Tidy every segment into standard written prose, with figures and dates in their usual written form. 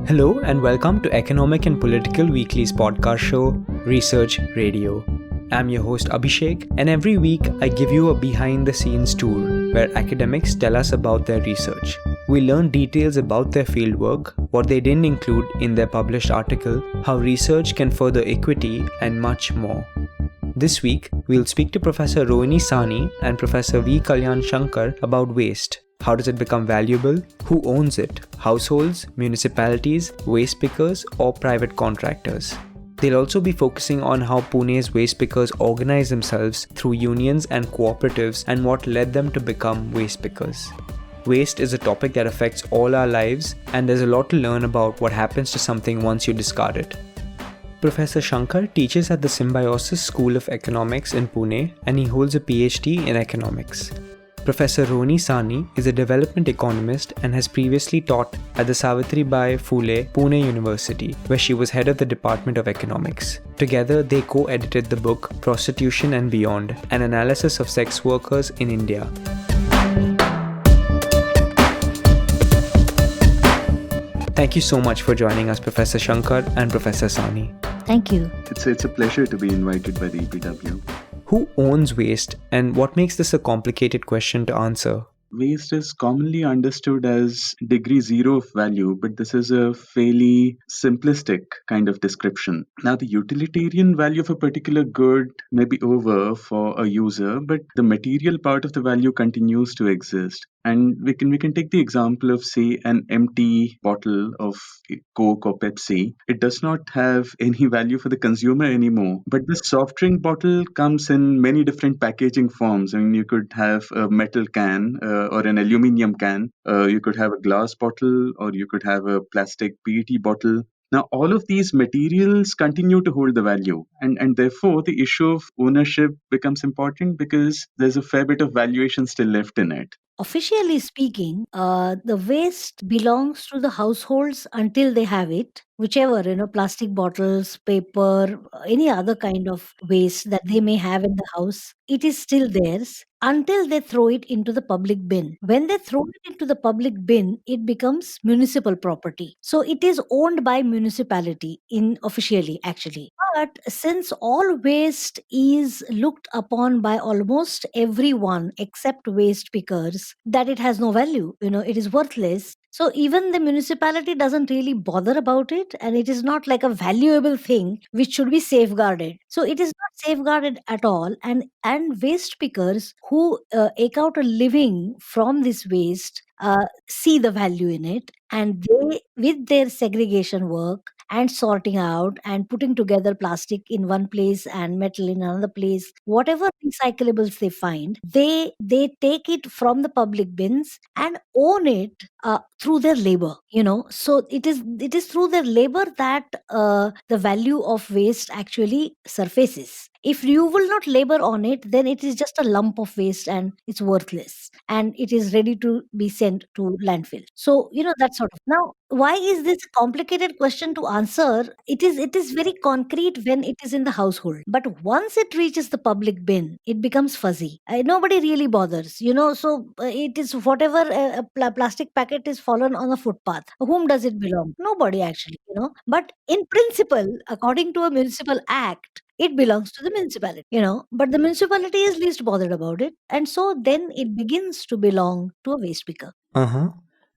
Hello and welcome to Economic and Political Weekly's podcast show, Research Radio. I'm your host Abhishek, and every week I give you a behind the scenes tour where academics tell us about their research. We learn details about their fieldwork, what they didn't include in their published article, how research can further equity, and much more. This week, we'll speak to Professor Rohini Sahni and Professor Kalyan Shankar about waste. How does it become valuable? Who owns it? Households, municipalities, waste pickers, or private contractors? They'll also be focusing on how Pune's waste pickers organize themselves through unions and cooperatives and what led them to become waste pickers. Waste is a topic that affects all our lives, and there's a lot to learn about what happens to something once you discard it. Professor Shankar teaches at the Symbiosis School of Economics in Pune, and he holds a PhD in economics. Professor Rohini Sahni is a development economist and has previously taught at the Savitribai Phule Pune University, where she was head of the Department of Economics. Together, they co-edited the book Prostitution and Beyond, an analysis of sex workers in India. Thank you so much for joining us, Professor Shankar and Professor Sahni. Thank you. It's a pleasure to be invited by the EPW. Who owns waste, and what makes this a complicated question to answer? Waste is commonly understood as degree zero of value, but this is a fairly simplistic kind of description. Now, the utilitarian value of a particular good may be over for a user, but the material part of the value continues to exist. And we can take the example of, say, an empty bottle of Coke or Pepsi. It does not have any value for the consumer anymore. But this soft drink bottle comes in many different packaging forms. I mean, you could have a metal can or an aluminum can. You could have a glass bottle, or you could have a plastic PET bottle. Now, all of these materials continue to hold the value, and therefore the issue of ownership becomes important because there's a fair bit of valuation still left in it. Officially speaking, the waste belongs to the households until they have it. Whichever, plastic bottles, paper, any other kind of waste that they may have in the house, it is still theirs until they throw it into the public bin. When they throw it into the public bin, it becomes municipal property. So it is owned by municipality in officially actually. But since all waste is looked upon by almost everyone except waste pickers, that it has no value, it is worthless. So even the municipality doesn't really bother about it, and it is not like a valuable thing which should be safeguarded. So it is not safeguarded at all, and waste pickers who eke out a living from this waste see the value in it, and they, with their segregation work and sorting out and putting together plastic in one place and metal in another place, whatever recyclables they find, they take it from the public bins and own it through their labor. So it is through their labor that the value of waste actually surfaces. If you will not labor on it, then it is just a lump of waste and it's worthless, and it is ready to be sent to landfill. So that sort of. Now, why is this a complicated question to answer? It is very concrete when it is in the household, but once it reaches the public bin, it becomes fuzzy. Nobody really bothers. So it is whatever plastic packet is fallen on the footpath. Whom does it belong? Nobody actually. But in principle, according to a municipal act, it belongs to the municipality, but the municipality is least bothered about it, and so then it begins to belong to a waste picker.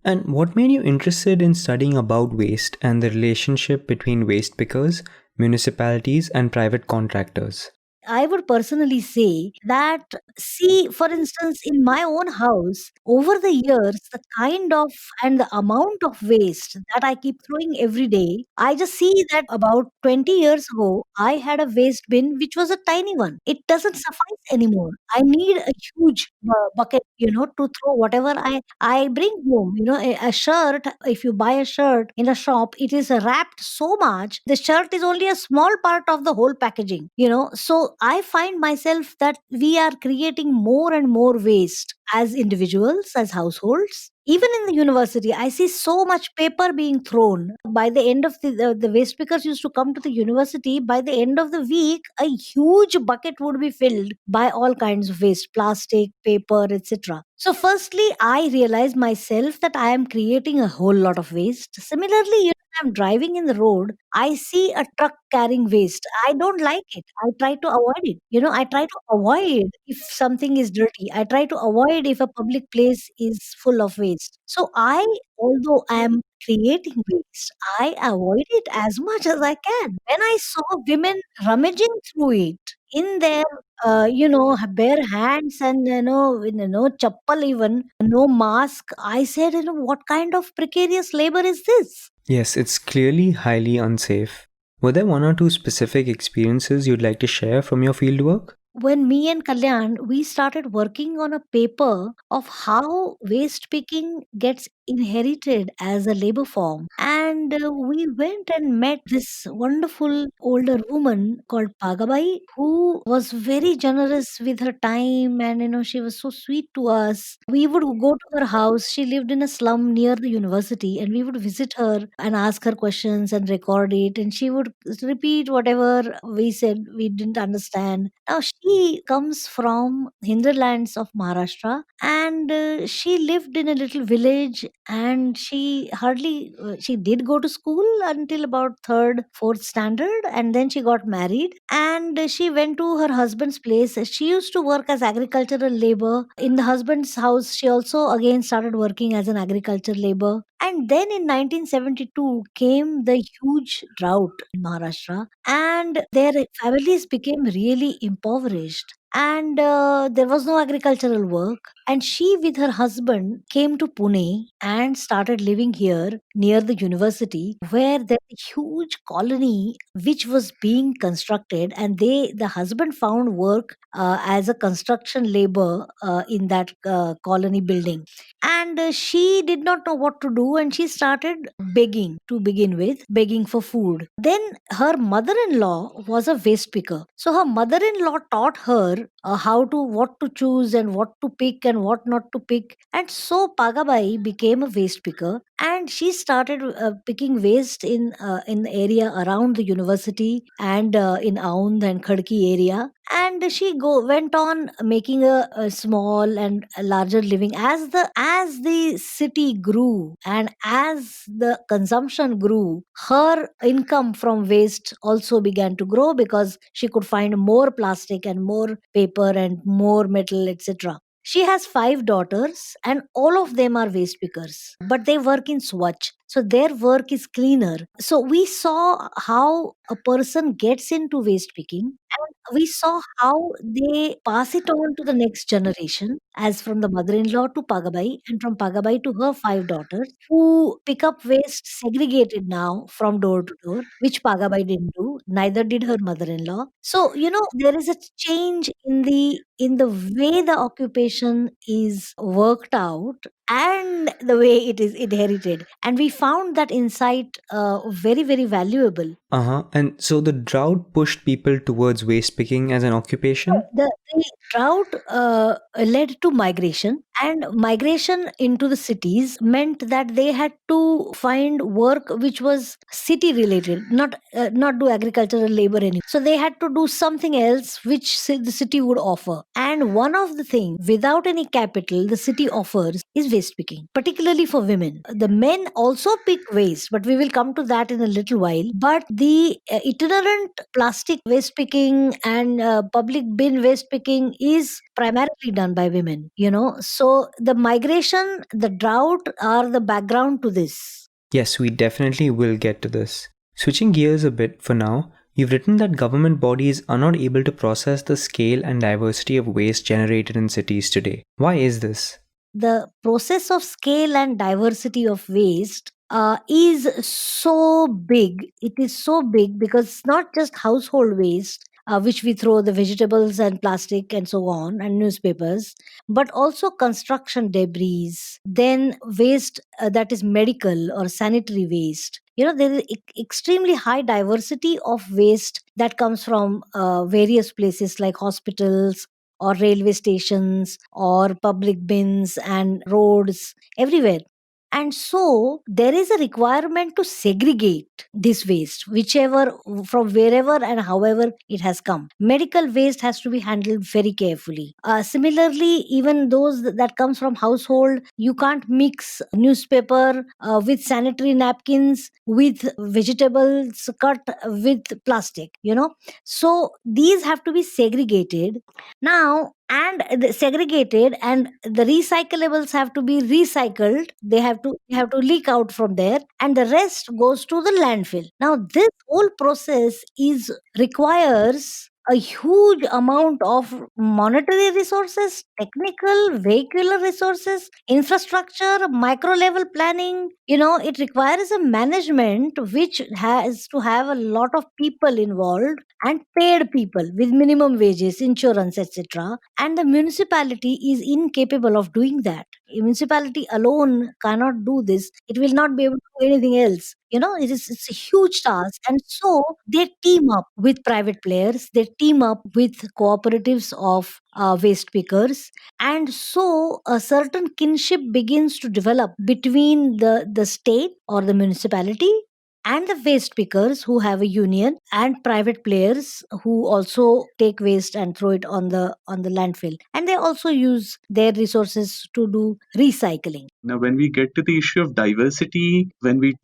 And what made you interested in studying about waste and the relationship between waste pickers, municipalities, and private contractors? I would personally say that, see, for instance, in my own house, over the years, the kind of and the amount of waste that I keep throwing every day, I just see that about 20 years ago, I had a waste bin which was a tiny one. It doesn't suffice anymore. I need a huge bucket, to throw whatever I bring home. A shirt, if you buy a shirt in a shop, it is wrapped so much. The shirt is only a small part of the whole packaging. So I find myself that we are creating more and more waste as individuals, as households. Even in the university, I see so much paper being thrown. By the end of the waste pickers used to come to the university. By the end of the week, a huge bucket would be filled by all kinds of waste, plastic, paper, etc. So, firstly, I realize myself that I am creating a whole lot of waste. Similarly, I'm driving in the road, I see a truck carrying waste. I don't like it. I try to avoid it. I try to avoid if something is dirty. I try to avoid if a public place is full of waste. So although I am creating waste, I avoid it as much as I can. When I saw women rummaging through it in their bare hands and chappal, even no mask, I said, what kind of precarious labor is this? Yes, it's clearly highly unsafe. Were there one or two specific experiences you'd like to share from your fieldwork? When me and Kalyan, we started working on a paper of how waste picking gets inherited as a labor form. And we went and met this wonderful older woman called Pagabai, who was very generous with her time, and she was so sweet to us. We would go to her house. She lived in a slum near the university, and we would visit her and ask her questions and record it. And she would repeat whatever we said we didn't understand. Now, she comes from hinterlands of Maharashtra, and she lived in a little village, and she did go to school until about third, fourth standard, and then she got married, and she went to her husband's place. She used to work as agricultural labor. In the husband's house, she also again started working as an agriculture labor. And then in 1972 came the huge drought in Maharashtra, and their families became really impoverished. And there was no agricultural work. And she, with her husband, came to Pune and started living here near the university, where there was a huge colony which was being constructed. And the husband found work as a construction labor in that colony building. And she did not know what to do, and she started begging to begin with, begging for food. Then her mother-in-law was a waste picker, so her mother-in-law taught her what to choose and what to pick and what not to pick. And so Pagabai became a waste picker, and she started picking waste in the area around the university, and in Aund and Khadki area. And she went on making a small and a larger living. As the city grew and as the consumption grew, her income from waste also began to grow, because she could find more plastic and more paper and more metal, etc. She has 5 daughters, and all of them are waste pickers, but they work in Swatch. So their work is cleaner. So we saw how a person gets into waste picking, and we saw how they pass it on to the next generation, as from the mother-in-law to Pagabai, and from Pagabai to her 5 daughters, who pick up waste segregated now from door to door, which Pagabai didn't do, neither did her mother-in-law. So there is a change in the way the occupation is worked out and the way it is inherited, and we found that insight very, very valuable. Uh-huh. And so the drought pushed people towards waste picking as an occupation? The drought led to migration, and migration into the cities meant that they had to find work which was city related, not do agricultural labor anymore. So they had to do something else which the city would offer. And one of the things, without any capital, the city offers is waste picking, particularly for women. The men also pick waste, but we will come to that in a little while. But the itinerant plastic waste picking and public bin waste picking is primarily done by women. So the migration, the drought are the background to this. Yes, we definitely will get to this. Switching gears a bit for now, you've written that government bodies are not able to process the scale and diversity of waste generated in cities today. Why is this? The process of scale and diversity of waste is so big. It is so big because it's not just household waste, which we throw the vegetables and plastic and so on, and newspapers, but also construction debris, then waste that is medical or sanitary waste. There is extremely high diversity of waste that comes from various places like hospitals, or railway stations or public bins and roads everywhere. And so there is a requirement to segregate this waste, whichever, from wherever and however it has come. Medical waste has to be handled very carefully. Similarly, even those that comes from household, you can't mix newspaper with sanitary napkins, with vegetables cut with plastic, So these have to be segregated now, and segregated, and the recyclables have to be recycled. They have to leak out from there, and the rest goes to the landfill. Now this whole process is requires a huge amount of monetary resources, technical, vehicular resources, infrastructure, micro level planning. It requires a management which has to have a lot of people involved, and paid people with minimum wages, insurance, etc. And the municipality is incapable of doing that. A municipality alone cannot do this. It will not be able to do anything else. It's a huge task. And so they team up with private players, they team up with cooperatives of waste pickers. And so a certain kinship begins to develop between the state or the municipality and the waste pickers who have a union, and private players who also take waste and throw it on the landfill, and they also use their resources to do recycling. Now, when we get to the issue of diversity, when we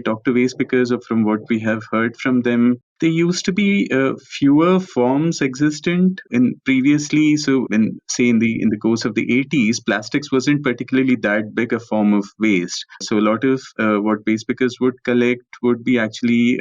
talk to waste pickers, or from what we have heard from them, there used to be fewer forms existent in previously. So, when say in the course of the 80s, plastics wasn't particularly that big a form of waste. So, a lot of what waste pickers would collect would be actually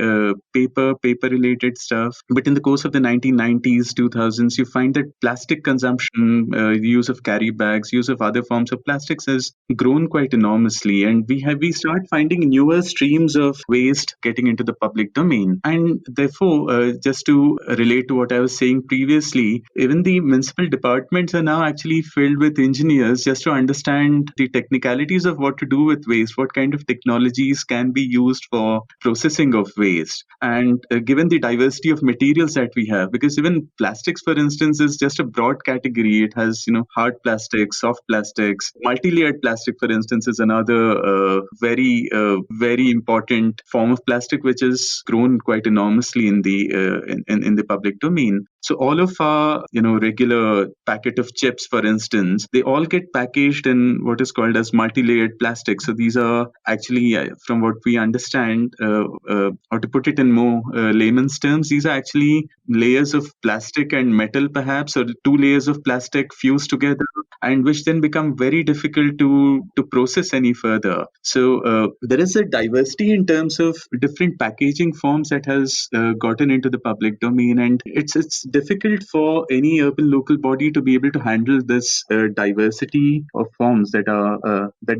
paper related stuff. But in the course of the 1990s, 2000s, you find that plastic consumption, use of carry bags, use of other forms of plastics has grown quite enormously, and we start finding newer streams of waste getting into the public domain. And therefore, just to relate to what I was saying previously, even the municipal departments are now actually filled with engineers just to understand the technicalities of what to do with waste, what kind of technologies can be used for processing of waste. And given the diversity of materials that we have, because even plastics, for instance, is just a broad category. It has hard plastics, soft plastics, multi-layered plastic, for instance, is another very important form of plastic which has grown quite enormously in the public domain. So all of our regular packet of chips, for instance, they all get packaged in what is called as multi-layered plastic. So these are actually, from what we understand, or to put it in more layman's terms, these are actually layers of plastic and metal, perhaps, or two layers of plastic fused together, and which then become very difficult to process any further. So there is a diversity in terms of different packaging forms that has gotten into the public domain, and it's difficult for any urban local body to be able to handle this diversity of forms that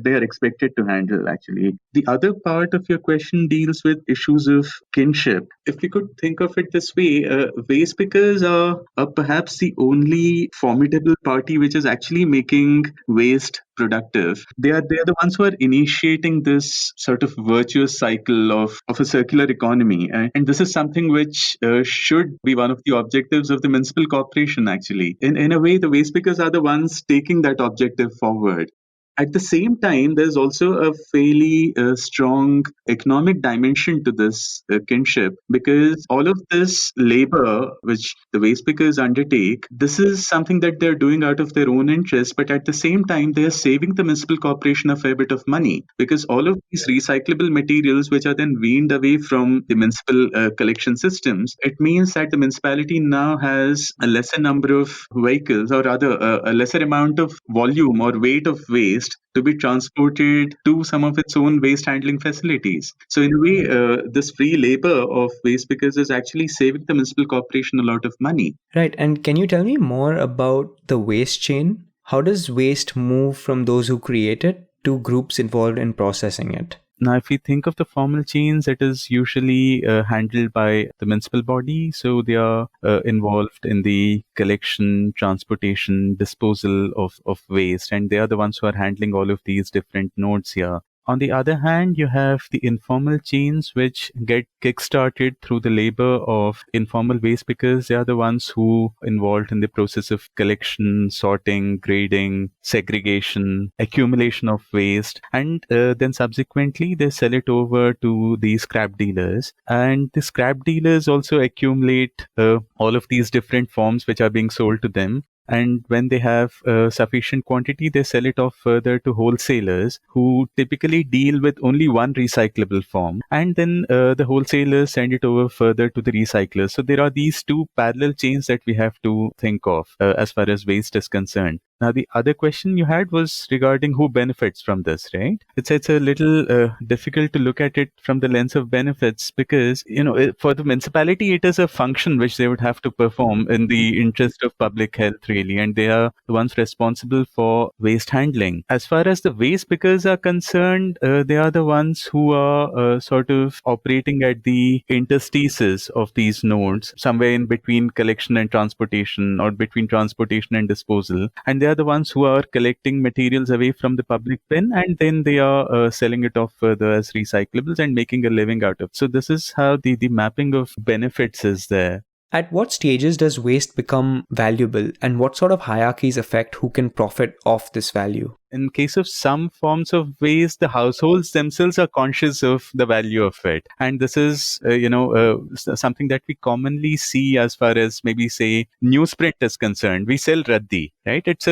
they are expected to handle. Actually, the other part of your question deals with issues of kinship. If we could think of it this way, waste pickers are perhaps the only formidable party which is actually making waste productive. They are the ones who are initiating this sort of virtuous cycle of a circular economy, and this is something which should be one of the objectives of the municipal corporation. Actually, in a way, the waste pickers are the ones taking that objective forward. At the same time, there's also a fairly strong economic dimension to this kinship, because all of this labor which the waste pickers undertake, this is something that they're doing out of their own interest, but at the same time, they're saving the municipal corporation a fair bit of money, because all of these recyclable materials, which are then weaned away from the municipal collection systems, it means that the municipality now has a lesser number of vehicles, or rather a lesser amount of volume or weight of waste to be transported to some of its own waste handling facilities. So, in a way, this free labor of waste pickers is actually saving the municipal corporation a lot of money. Right. And can you tell me more about the waste chain? How does waste move from those who create it to groups involved in processing it? Now, if we think of the formal chains, it is usually handled by the municipal body. So they are involved in the collection, transportation, disposal of waste. And they are the ones who are handling all of these different nodes here. On the other hand, you have the informal chains which get kickstarted through the labor of informal waste pickers. They are the ones who involved in the process of collection, sorting, grading, segregation, accumulation of waste, and then subsequently they sell it over to the scrap dealers. And the scrap dealers also accumulate all of these different forms which are being sold to them. And when they have sufficient quantity, they sell it off further to wholesalers who typically deal with only one recyclable form. And then the wholesalers send it over further to the recyclers. So there are these two parallel chains that we have to think of as far as waste is concerned. Now, the other question you had was regarding who benefits from this, right? It's a little difficult to look at it from the lens of benefits because, for the municipality, it is a function which they would have to perform in the interest of public health, really, and they are the ones responsible for waste handling. As far as the waste pickers are concerned, they are the ones who are sort of operating at the interstices of these nodes, somewhere in between collection and transportation or between transportation and disposal. And they are the ones who are collecting materials away from the public bin, and then they are selling it off further as recyclables and making a living out of it. So this is how the mapping of benefits is there. At what stages does waste become valuable, and what sort of hierarchies affect who can profit off this value? In case of some forms of waste, the households themselves are conscious of the value of it. And this is, something that we commonly see as far as maybe say newsprint is concerned. We sell raddi, right? It's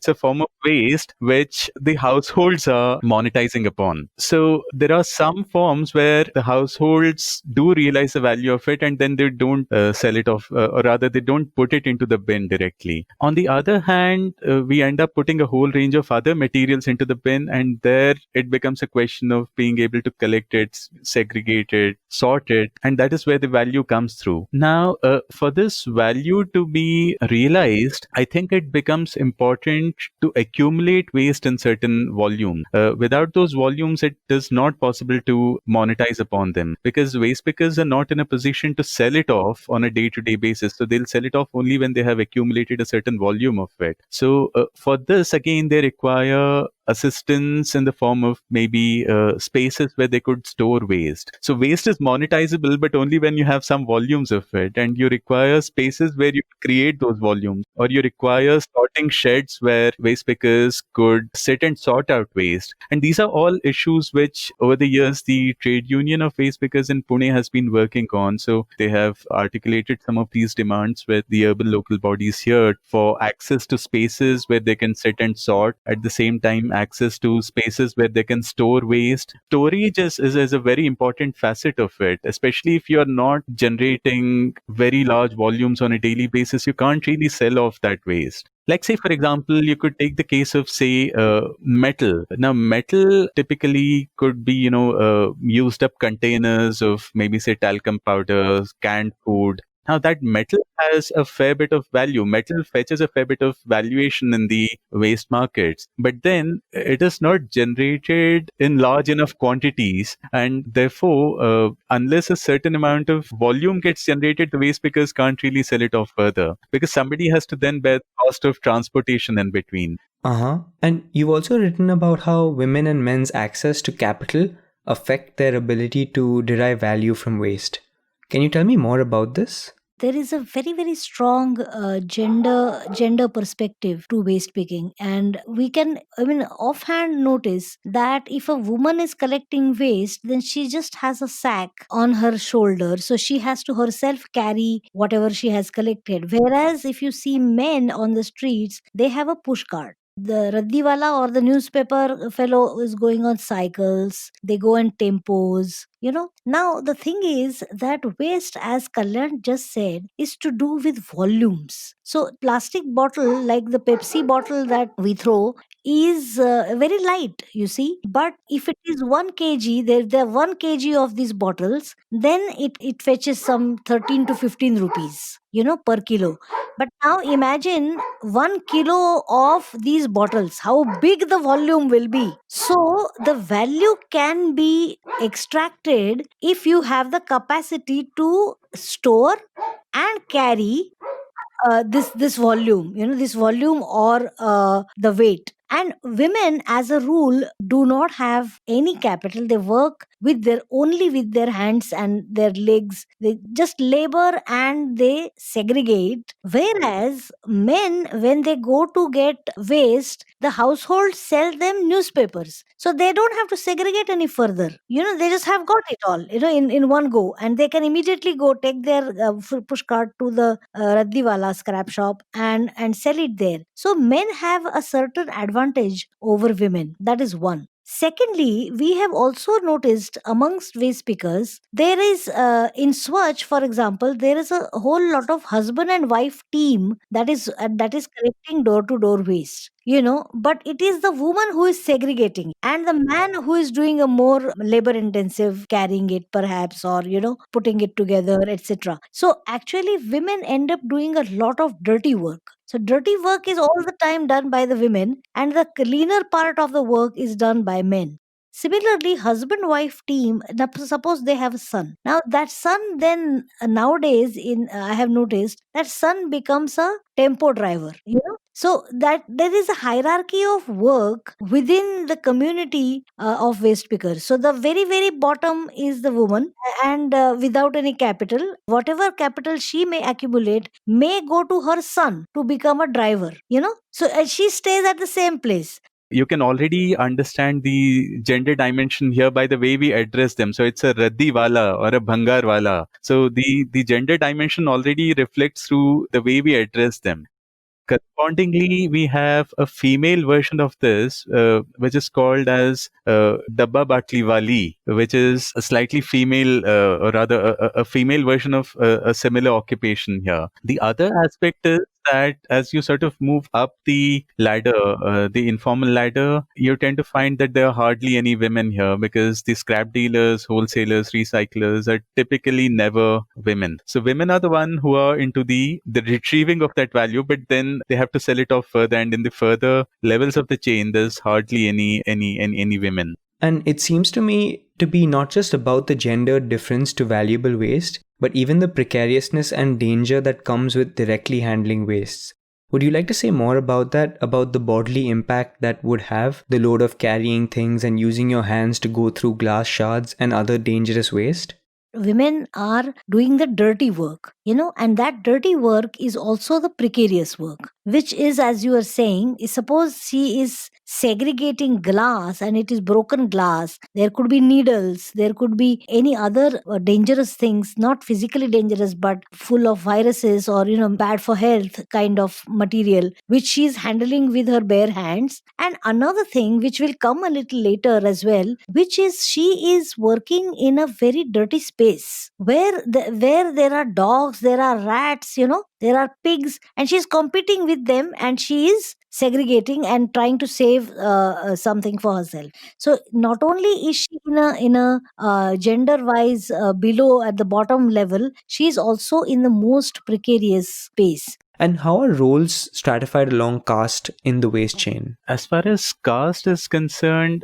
a form of waste which the households are monetizing upon. So there are some forms where the households do realize the value of it and then they don't sell it off, or rather they don't put it into the bin directly. On the other hand, we end up putting a whole range of other materials into the bin, and there it becomes a question of being able to collect it, segregate it, sort it, and that is where the value comes through. Now, for this value to be realized, I think it becomes important to accumulate waste in certain volume. Without those volumes, it is not possible to monetize upon them because waste pickers are not in a position to sell it off on a day-to-day basis. So they'll sell it off only when they have accumulated a certain volume of it. So for this, again, they require assistance in the form of maybe spaces where they could store waste. So waste is monetizable, but only when you have some volumes of it, and you require spaces where you create those volumes, or you require sorting sheds where waste pickers could sit and sort out waste. And these are all issues which over the years the trade union of waste pickers in Pune has been working on. So they have articulated some of these demands with the urban local bodies here for access to spaces where they can sit and sort, at the same time access to spaces where they can store waste. Storage is a very important facet of it, especially if you're not generating very large volumes on a daily basis. You can't really sell off that waste. Like, say, for example, you could take the case of, say, metal. Now, metal typically could be, used up containers of maybe, say, talcum powders, canned food. Now, that metal has a fair bit of value. Metal fetches a fair bit of valuation in the waste markets, but then it is not generated in large enough quantities. And therefore, unless a certain amount of volume gets generated, the waste pickers can't really sell it off further because somebody has to then bear the cost of transportation in between. And you've also written about how women and men's access to capital affect their ability to derive value from waste. Can you tell me more about this? There is a very very strong gender perspective to waste picking, and we can offhand notice that if a woman is collecting waste, then she just has a sack on her shoulder, so she has to herself carry whatever she has collected. Whereas if you see men on the streets, they have a push cart. The raddiwala or the newspaper fellow is going on cycles, they go in tempos. Now the thing is that waste, as Kalyan just said, is to do with volumes. So plastic bottle, like the Pepsi bottle that we throw, is very light, you see. But if it is 1 kg, there 1 kg of these bottles, then it fetches some 13 to 15 rupees, per kilo. But now imagine 1 kilo of these bottles, how big the volume will be. So the value can be extracted if you have the capacity to store and carry this volume, this volume or the weight. And women, as a rule, do not have any capital. They work with their only with their hands and their legs. They just labor and they segregate. Whereas men, when they go to get waste, the households sell them newspapers. So they don't have to segregate any further. They just have got it all, in one go. And they can immediately go take their push cart to the Raddiwala scrap shop and sell it there. So men have a certain advantage over women. That is one. Secondly, we have also noticed amongst waste pickers, there is, in Swatch, for example, there is a whole lot of husband and wife team that is collecting door to door waste. But it is the woman who is segregating and the man who is doing a more labor intensive carrying it perhaps, or putting it together, etc. So actually women end up doing a lot of dirty work. So dirty work is all the time done by the women, and the cleaner part of the work is done by men. Similarly, husband wife team, now suppose they have a son. Now that son then, nowadays, I have noticed that son becomes a tempo driver. So that there is a hierarchy of work within the community of waste pickers. So the very very bottom is the woman, and without any capital, whatever capital she may accumulate may go to her son to become a driver. So she stays at the same place. You can already understand the gender dimension here by the way we address them. So it's a Raddi wala or a Bhangar wala. So the gender dimension already reflects through the way we address them. Correspondingly, we have a female version of this, which is called as Dabba Batli Wali, which is a slightly female, or rather a female version of a similar occupation here. The other aspect is that as you sort of move up the ladder, the informal ladder, you tend to find that there are hardly any women here, because the scrap dealers, wholesalers, recyclers are typically never women. So women are the one who are into the retrieving of that value, but then they have to sell it off further, and in the further levels of the chain, there's hardly any women. And it seems to me to be not just about the gender difference to valuable waste, but even the precariousness and danger that comes with directly handling wastes. Would you like to say more about that, about the bodily impact that would have, the load of carrying things and using your hands to go through glass shards and other dangerous waste? Women are doing the dirty work, and that dirty work is also the precarious work, which is, as you are saying, suppose she is segregating glass and it is broken glass. There could be needles, there could be any other dangerous things, not physically dangerous, but full of viruses or, bad for health kind of material, which she is handling with her bare hands. And another thing, which will come a little later as well, which is she is working in a very dirty space where there are dogs, there are rats, there are pigs, and she's competing with them, and she is segregating and trying to save something for herself. So not only is she in a gender wise below at the bottom level, she is also in the most precarious space. And how are roles stratified along caste in the waste chain? As far as caste is concerned,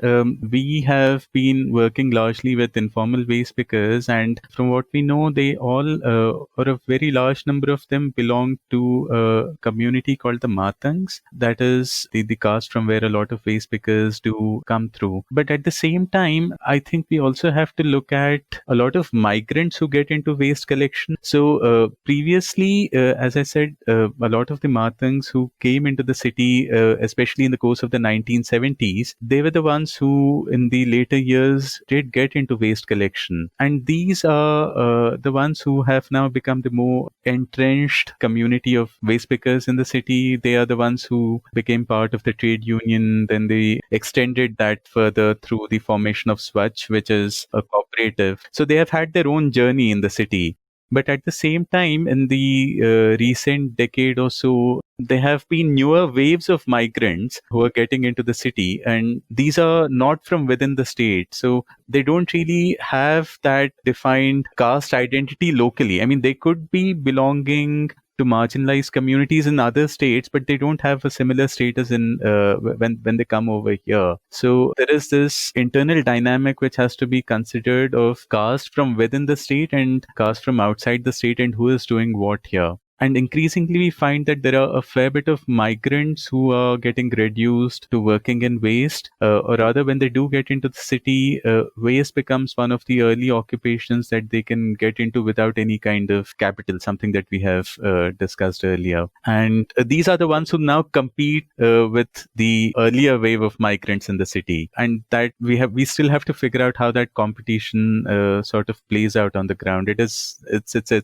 we have been working largely with informal waste pickers, and from what we know, they all, or a very large number of them, belong to a community called the Matangs. That is the caste from where a lot of waste pickers do come through. But at the same time, I think we also have to look at a lot of migrants who get into waste collection. So previously, as I said, a lot of the Matangs who came into the city, especially in the course of the 1970s, they were the ones who in the later years did get into waste collection. And these are the ones who have now become the more entrenched community of waste pickers in the city. They are the ones who became part of the trade union. Then they extended that further through the formation of Swatch, which is a cooperative. So they have had their own journey in the city. But at the same time, in the recent decade or so, there have been newer waves of migrants who are getting into the city, and these are not from within the state. So they don't really have that defined caste identity locally. I mean, they could be belonging to marginalized communities in other states, but they don't have a similar status in when they come over here. So there is this internal dynamic which has to be considered of caste from within the state and caste from outside the state, and who is doing what here. And increasingly, we find that there are a fair bit of migrants who are getting reduced to working in waste, or rather, when they do get into the city, waste becomes one of the early occupations that they can get into without any kind of capital, something that we have discussed earlier. And these are the ones who now compete with the earlier wave of migrants in the city, and that we still have to figure out how that competition sort of plays out on the ground. It's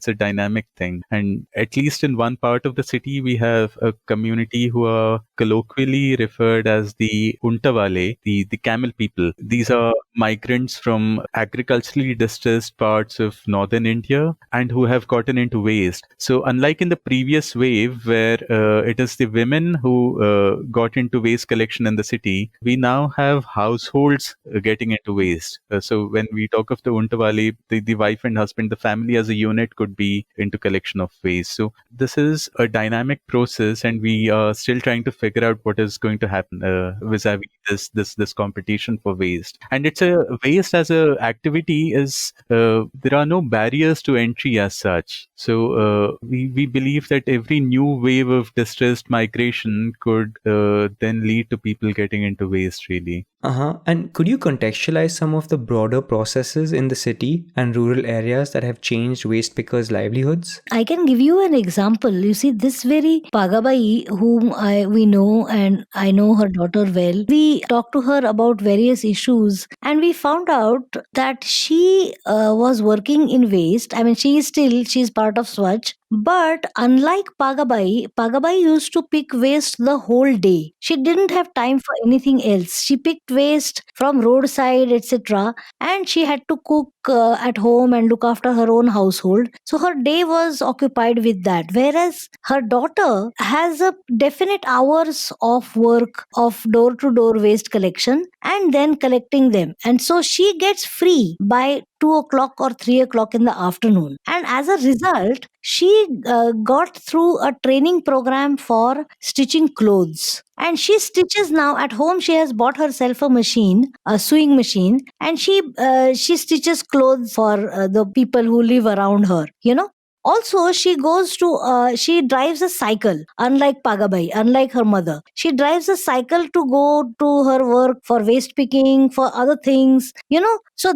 a dynamic thing, and at least in one part of the city, we have a community who are colloquially referred as the Untawale, the camel people. These are migrants from agriculturally distressed parts of northern India and who have gotten into waste. So unlike in the previous wave where it is the women who got into waste collection in the city, we now have households getting into waste. So when we talk of the Untawale, the wife and husband, the family as a unit could be into collection of waste. So this is a dynamic process, and we are still trying to figure out what is going to happen vis-a-vis this competition for waste. And it's a waste as a activity is there are no barriers to entry as such. So we believe that every new wave of distressed migration could then lead to people getting into waste, really. And could you contextualize some of the broader processes in the city and rural areas that have changed waste pickers' livelihoods? I can give you an example. You see, this very Pagabai, whom we know, and I know her daughter well, we talked to her about various issues, and we found out that she was working in waste. I mean, she's part of Swachh. But unlike Pagabai used to pick waste the whole day. She didn't have time for anything else. She picked waste from roadside, etc. And she had to cook at home and look after her own household. So her day was occupied with that. Whereas her daughter has a definite hours of work of door to door waste collection and then collecting them. And so she gets free by 2 o'clock or 3 o'clock in the afternoon. And as a result, she got through a training program for stitching clothes. And she stitches now at home. She has bought herself a machine, a sewing machine, and she stitches clothes for the people who live around her. Also, she drives a cycle, unlike Pagabai, unlike her mother. She drives a cycle to go to her work for waste picking, for other things. So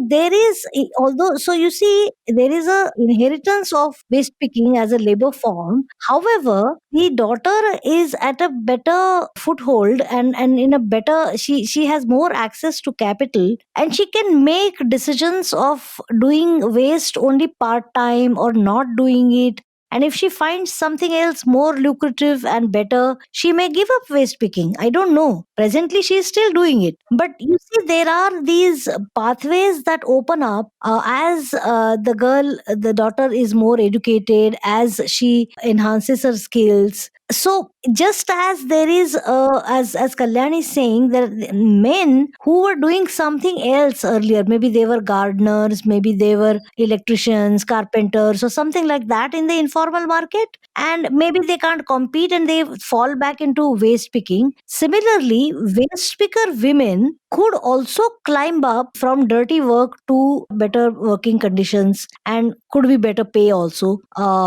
you see, there is a inheritance of waste picking as a labor form. However, the daughter is at a better foothold and in a better, she has more access to capital, and she can make decisions of doing waste only part time or not doing it. And if she finds something else more lucrative and better, she may give up waste picking. I don't know. Presently, she is still doing it. But you see, there are these pathways that open up as the daughter is more educated, as she enhances her skills. So just as there is, as Kalyan is saying, that men who were doing something else earlier, maybe they were gardeners, maybe they were electricians, carpenters, or something like that in the informal market, and maybe they can't compete and they fall back into waste picking. Similarly, waste picker women could also climb up from dirty work to better working conditions and could be better pay also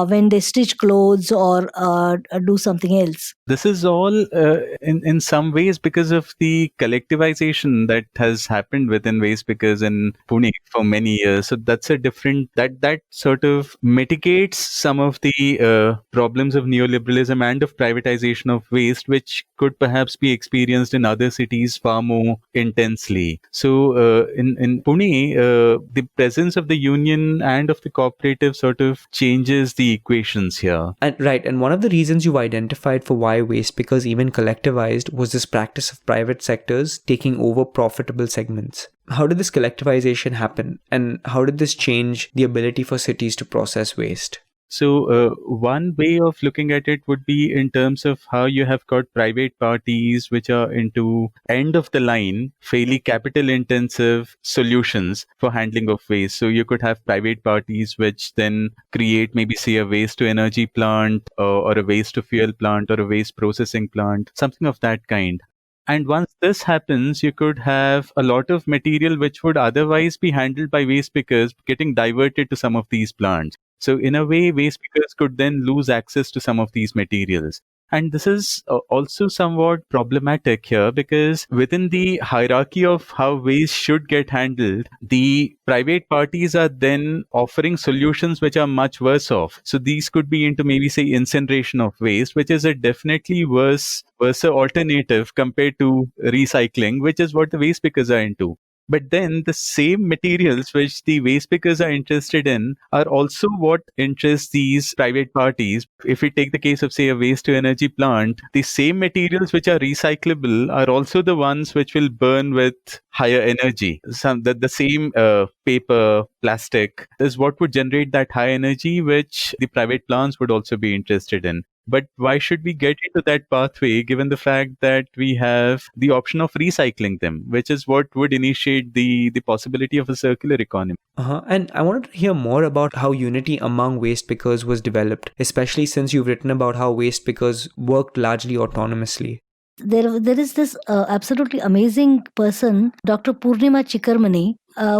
when they stitch clothes or do something else. This is all in some ways because of the collectivization that has happened within waste pickers in Pune for many years. So that's a different, that sort of mitigates some of the problems of neoliberalism and of privatization of waste, which could perhaps be experienced in other cities far more intensely. So in Pune, the presence of the union and of the cooperative sort of changes the equations here. And one of the reasons you've identified for why waste pickers even collectivized was this practice of private sectors taking over profitable segments. How did this collectivization happen, and how did this change the ability for cities to process waste? So one way of looking at it would be in terms of how you have got private parties which are into end of the line, fairly capital intensive solutions for handling of waste. So you could have private parties which then create maybe say a waste to energy plant or a waste to fuel plant or a waste processing plant, something of that kind. And once this happens, you could have a lot of material which would otherwise be handled by waste pickers getting diverted to some of these plants. So, in a way, waste pickers could then lose access to some of these materials. And this is also somewhat problematic here because within the hierarchy of how waste should get handled, the private parties are then offering solutions which are much worse off. So these could be into maybe say incineration of waste, which is a definitely worse alternative compared to recycling, which is what the waste pickers are into. But then the same materials which the waste pickers are interested in are also what interests these private parties. If we take the case of, say, a waste to energy plant, the same materials which are recyclable are also the ones which will burn with higher energy. The same paper, plastic is what would generate that high energy, which the private plants would also be interested in. But why should we get into that pathway given the fact that we have the option of recycling them, which is what would initiate the possibility of a circular economy? And I wanted to hear more about how unity among waste pickers was developed, especially since you've written about how waste pickers worked largely autonomously. There is this absolutely amazing person, Dr. Purnima Chikarmani,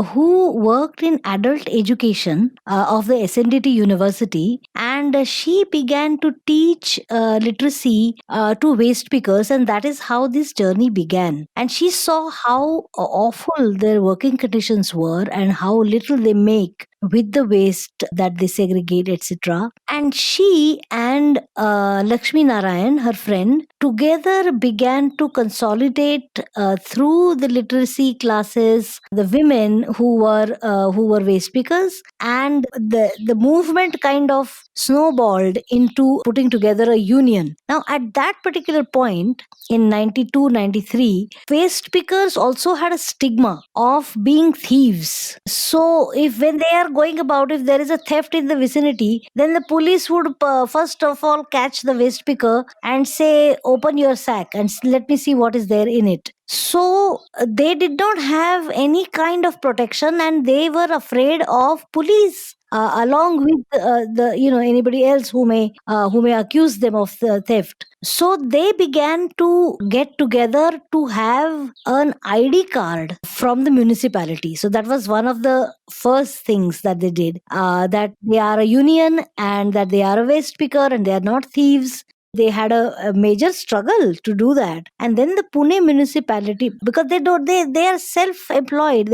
who worked in adult education of the SNDT University, and she began to teach literacy to waste pickers, and that is how this journey began. And she saw how awful their working conditions were and how little they make with the waste that they segregate, etc. And she and Lakshmi Narayan, her friend, together began to consolidate through the literacy classes the women who were waste pickers, and the movement kind of snowballed into putting together a union. Now, at that particular point in 92, 93, waste pickers also had a stigma of being thieves. So, if when they are going about, if there is a theft in the vicinity, then the police would first of all catch the waste picker and say, "Open your sack and let me see what is there in it." So they did not have any kind of protection, and they were afraid of police. Along with the anybody else who may accuse them of the theft. So they began to get together to have an ID card from the municipality. So that was one of the first things that they did. That they are a union and that they are a waste picker and they are not thieves. They had a major struggle to do that. And then the Pune municipality, because they are self-employed,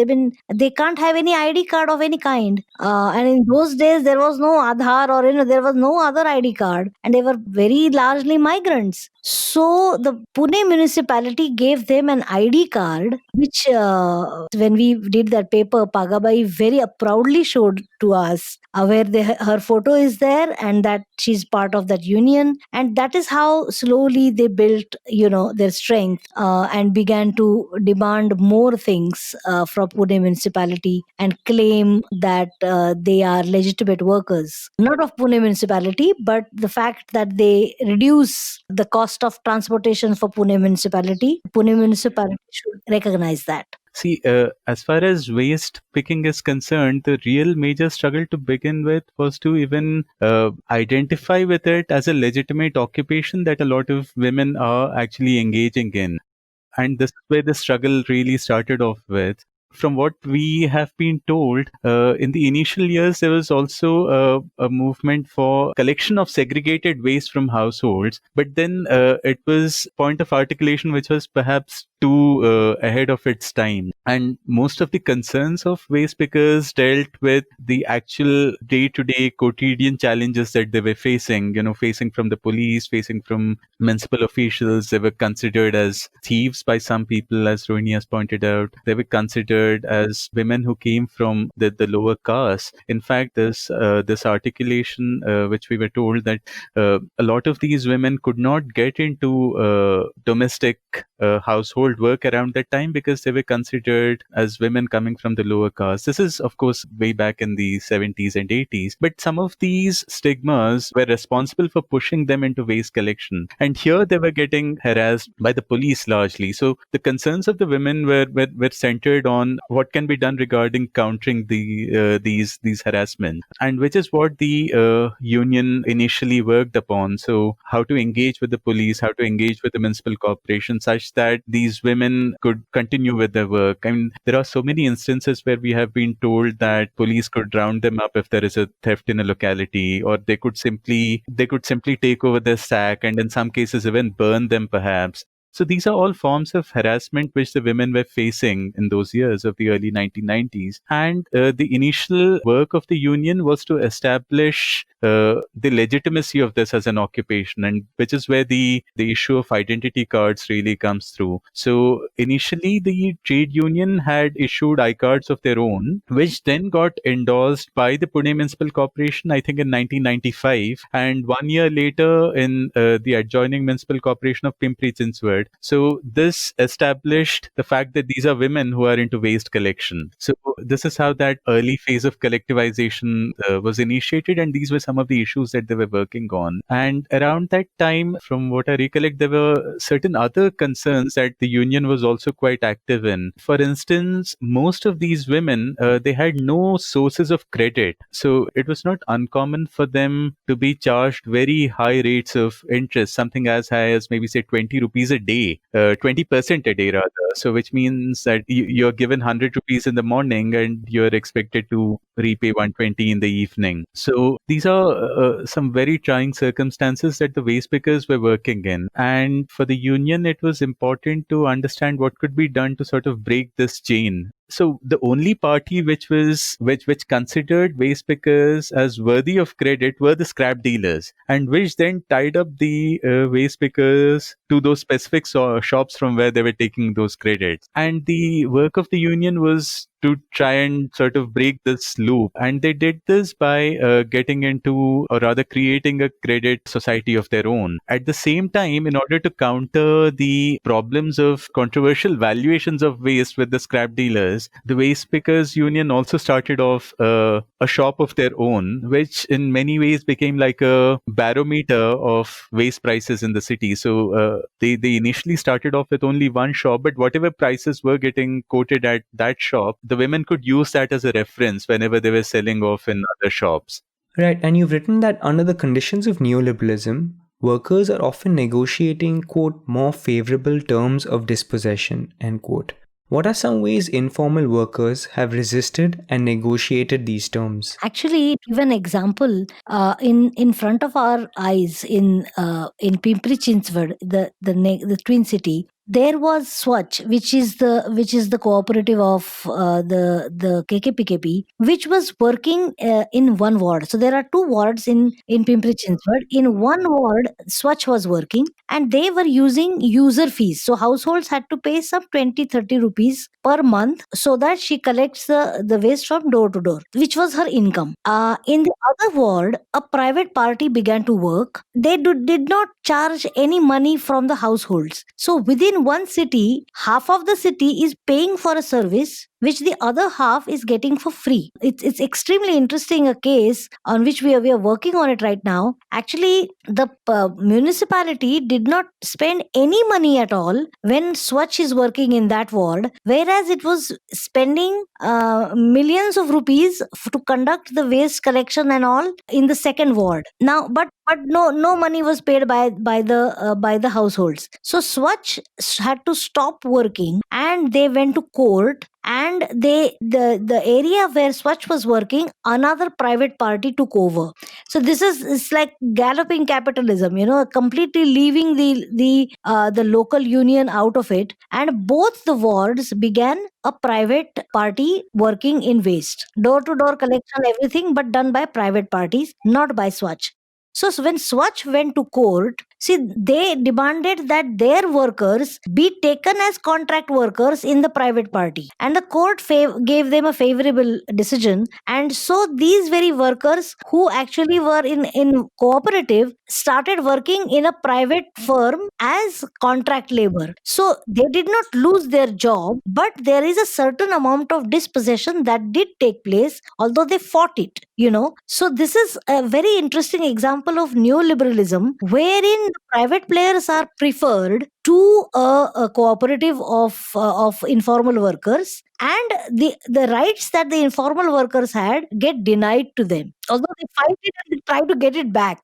they can't have any ID card of any kind. And in those days there was no Aadhaar, or there was no other ID card, and they were very largely migrants. So the Pune municipality gave them an ID card, which when we did that paper, Pagabai very proudly showed to us, where her photo is there and that she's part of that union. And that is how slowly they built their strength and began to demand more things from Pune municipality and claim that they are legitimate workers, not of Pune municipality, but the fact that they reduce the cost of transportation for Pune municipality should recognize that. See, as far as waste picking is concerned, the real major struggle to begin with was to even identify with it as a legitimate occupation that a lot of women are actually engaging in. And this is where the struggle really started off with. From what we have been told, in the initial years, there was also a movement for collection of segregated waste from households. But then it was point of articulation which was perhaps too ahead of its time. And most of the concerns of waste pickers dealt with the actual day-to-day quotidian challenges that they were facing, facing from the police, facing from municipal officials. They were considered as thieves by some people, as Rohini has pointed out. They were considered as women who came from the lower caste. In fact, this articulation, which we were told that a lot of these women could not get into domestic household household work around that time because they were considered as women coming from the lower caste. This is, of course, way back in the 70s and 80s. But some of these stigmas were responsible for pushing them into waste collection. And here they were getting harassed by the police largely. So the concerns of the women were centered on what can be done regarding countering these harassment, and which is what the union initially worked upon. So how to engage with the police, how to engage with the municipal corporation such that these women could continue with their work. I mean, there are so many instances where we have been told that police could round them up if there is a theft in a locality, or they could simply take over their sack and in some cases even burn them perhaps. So these are all forms of harassment which the women were facing in those years of the early 1990s. And the initial work of the union was to establish the legitimacy of this as an occupation, and which is where the issue of identity cards really comes through. So initially, the trade union had issued I-cards of their own, which then got endorsed by the Pune Municipal Corporation, I think in 1995, and 1 year later in the adjoining Municipal Corporation of Pimpri-Chinchwad. So this established the fact that these are women who are into waste collection. So this is how that early phase of collectivization was initiated, and these were some of the issues that they were working on. And around that time, from what I recollect, there were certain other concerns that the union was also quite active in. For instance, most of these women, they had no sources of credit. So it was not uncommon for them to be charged very high rates of interest, something as high as maybe say 20 rupees a day, 20% a day rather. So which means that you're given 100 rupees in the morning and you're expected to repay 120 in the evening. So these are some very trying circumstances that the waste pickers were working in. And for the union, it was important to understand what could be done to sort of break this chain. So the only party which considered waste pickers as worthy of credit were the scrap dealers, and which then tied up the waste pickers to those specific shops from where they were taking those credits. And the work of the union was to try and sort of break this loop. And they did this by getting into, or rather creating, a credit society of their own. At the same time, in order to counter the problems of controversial valuations of waste with the scrap dealers, the Waste Pickers Union also started off a shop of their own, which in many ways became like a barometer of waste prices in the city. So they initially started off with only one shop, but whatever prices were getting quoted at that shop, the women could use that as a reference whenever they were selling off in other shops. Right, and you've written that under the conditions of neoliberalism, workers are often negotiating, quote, more favorable terms of dispossession, end quote. What are some ways informal workers have resisted and negotiated these terms? Actually, to give an example, in front of our eyes in Pimpri-Chinchwad, the Twin City, there was Swachh, which is the cooperative of the KKPKP, which was working in one ward. So there are two wards in Pimpri-Chinchwad. In one ward, Swachh was working, and they were using user fees. So households had to pay some 20-30 rupees per month so that she collects the waste from door to door, which was her income. In the other ward, a private party began to work. They did not charge any money from the households. So within one city, half of the city is paying for a service which the other half is getting for free. It's extremely interesting, a case on which we are working on it right now. Actually, the municipality did not spend any money at all when Swachh is working in that ward, whereas it was spending millions of rupees to conduct the waste collection and all in the second ward. Now, but no money was paid by the households. So Swachh had to stop working, and they went to court, and the area where Swachh was working, another private party took over. So it's like galloping capitalism, completely leaving the local union out of it, and both the wards began a private party working in waste, door to door collection, everything, but done by private parties, not by Swachh. So when Swachh went to court, see, they demanded that their workers be taken as contract workers in the private party. And the court gave them a favorable decision. And so these very workers who actually were in cooperative started working in a private firm as contract labor. So they did not lose their job, but there is a certain amount of dispossession that did take place, although they fought it, So this is a very interesting example of neoliberalism, wherein private players are preferred to a cooperative of informal workers, and the rights that the informal workers had get denied to them, although they fight it and they try to get it back,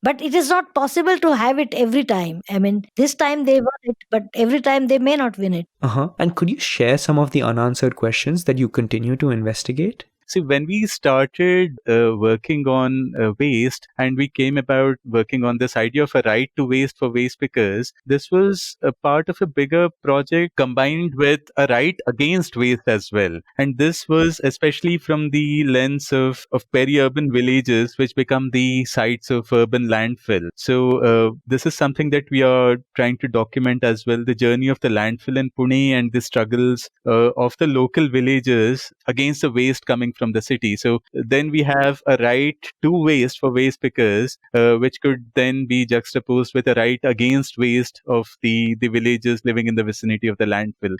but it is not possible to have it every time. I mean, this time they won it, but every time they may not win it. And could you share some of the unanswered questions that you continue to investigate? See, when we started working on waste, and we came about working on this idea of a right to waste for waste pickers, this was a part of a bigger project combined with a right against waste as well. And this was especially from the lens of peri-urban villages, which become the sites of urban landfill. So this is something that we are trying to document as well, the journey of the landfill in Pune and the struggles of the local villagers against the waste coming from the city. So then we have a right to waste for waste pickers, which could then be juxtaposed with a right against waste of the villagers living in the vicinity of the landfill.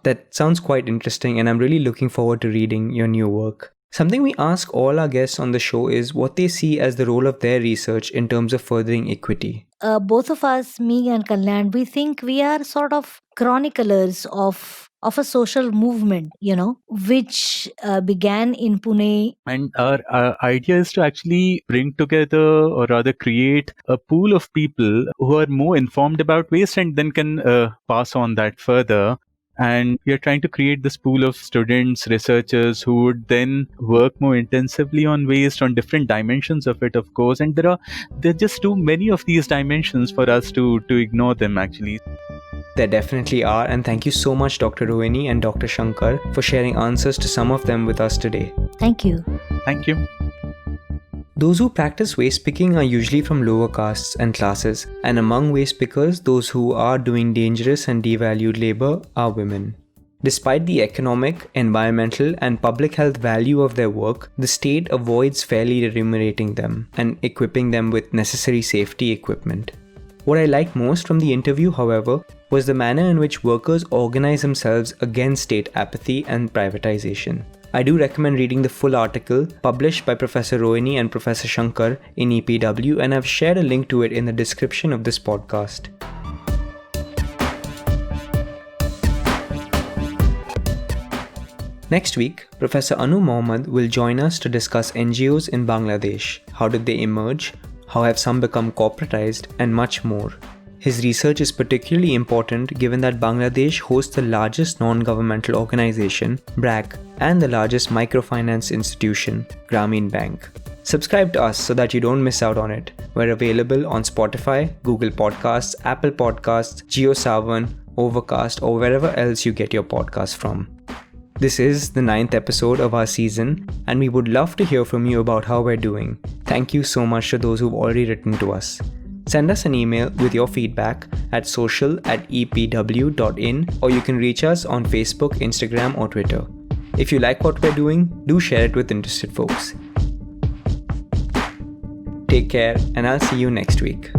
That sounds quite interesting, and I'm really looking forward to reading your new work. Something we ask all our guests on the show is what they see as the role of their research in terms of furthering equity. Both of us, me and Kalyan, we think we are sort of chroniclers of a social movement, which began in Pune. And our idea is to actually bring together, or rather create, a pool of people who are more informed about waste and then can pass on that further. And we are trying to create this pool of students, researchers who would then work more intensively on waste, on different dimensions of it, of course. And there are just too many of these dimensions for us to ignore them, actually. There definitely are, and thank you so much, Dr. Rohini and Dr. Shankar, for sharing answers to some of them with us today. Thank you. Thank you. Those who practice waste picking are usually from lower castes and classes, and among waste pickers, those who are doing dangerous and devalued labor are women. Despite the economic, environmental, and public health value of their work, the state avoids fairly remunerating them and equipping them with necessary safety equipment. What I liked most from the interview, however, was the manner in which workers organize themselves against state apathy and privatization. I do recommend reading the full article published by Professor Rohini and Professor Shankar in EPW, and I've shared a link to it in the description of this podcast. Next week, Professor Anu Mohammed will join us to discuss NGOs in Bangladesh. How did they emerge? How have some become corporatized? And much more. His research is particularly important given that Bangladesh hosts the largest non-governmental organization, BRAC, and the largest microfinance institution, Grameen Bank. Subscribe to us so that you don't miss out on it. We're available on Spotify, Google Podcasts, Apple Podcasts, JioSaavn, Overcast, or wherever else you get your podcasts from. This is the 9th episode of our season, and we would love to hear from you about how we're doing. Thank you so much to those who've already written to us. Send us an email with your feedback at social@epw.in, or you can reach us on Facebook, Instagram, or Twitter. If you like what we're doing, do share it with interested folks. Take care, and I'll see you next week.